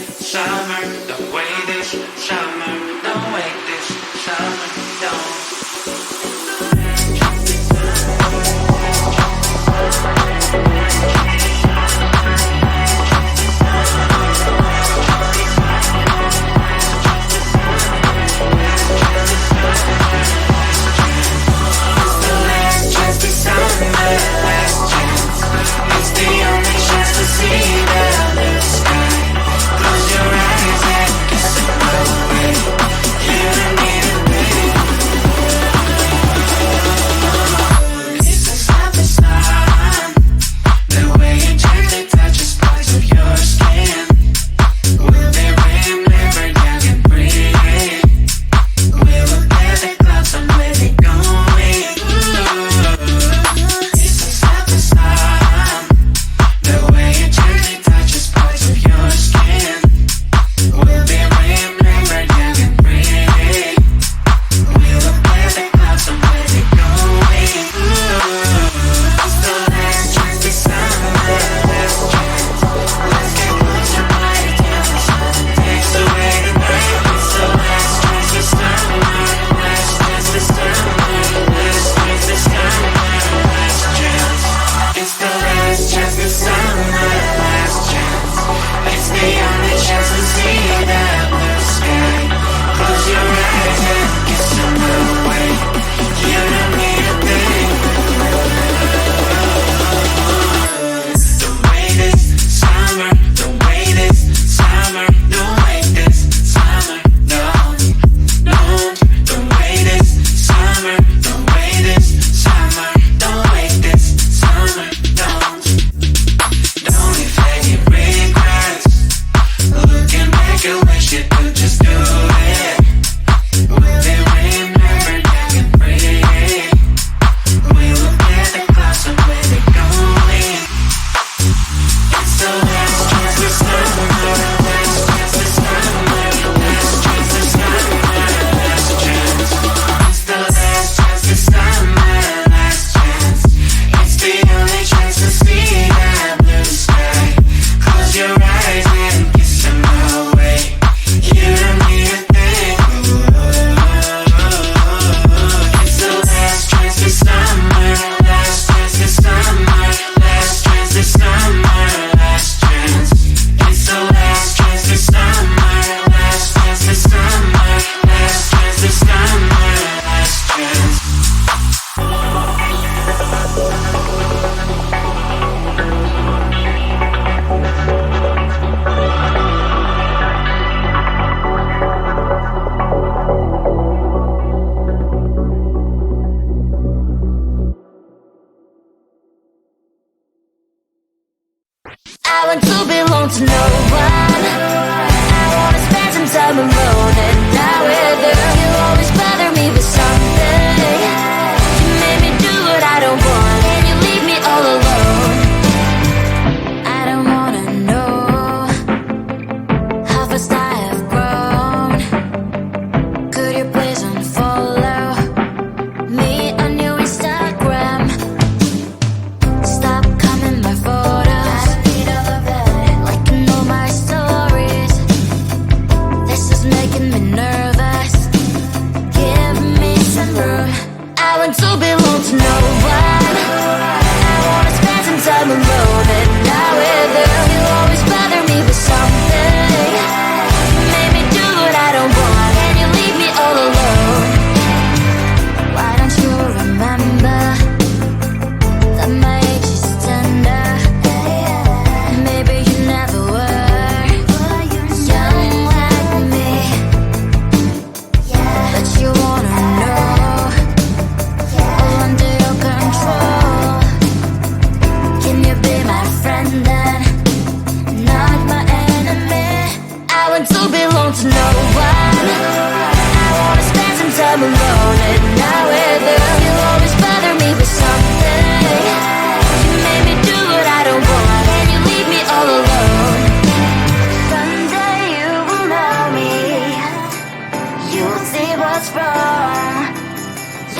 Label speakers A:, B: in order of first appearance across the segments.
A: summer, don't wait this summer, don't wait this summer, don't.
B: I want to belong to no one. I wanna spend some time alone and die with you. You always bother me with something. You made me do what I don't want, and you leave me all alone. I don't wanna know how fast I have grown. Could you please unfollow me on your Instagram? Stop coming my photos, liking all my stories. This is making me nervous. Give me some room. I want to belong to no one. I wanna spend some time alone and die with you. You always bother me with something. You made me do what I don't want, and you leave me all alone. Why don't you remember that my age is tender? Maybe you never were young like me, but you wanna know all under your control. Can you be my friend then, not my enemy? I want to belong to no one. I wanna spend some time alone and not with you. You always bother me with something. You made me do what I don't want, and you leave me all alone. Someday you will know me. You will see what's wrong.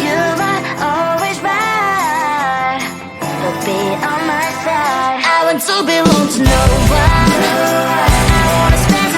B: You are always right, but be on my side. I want to belong to no one. I wanna spend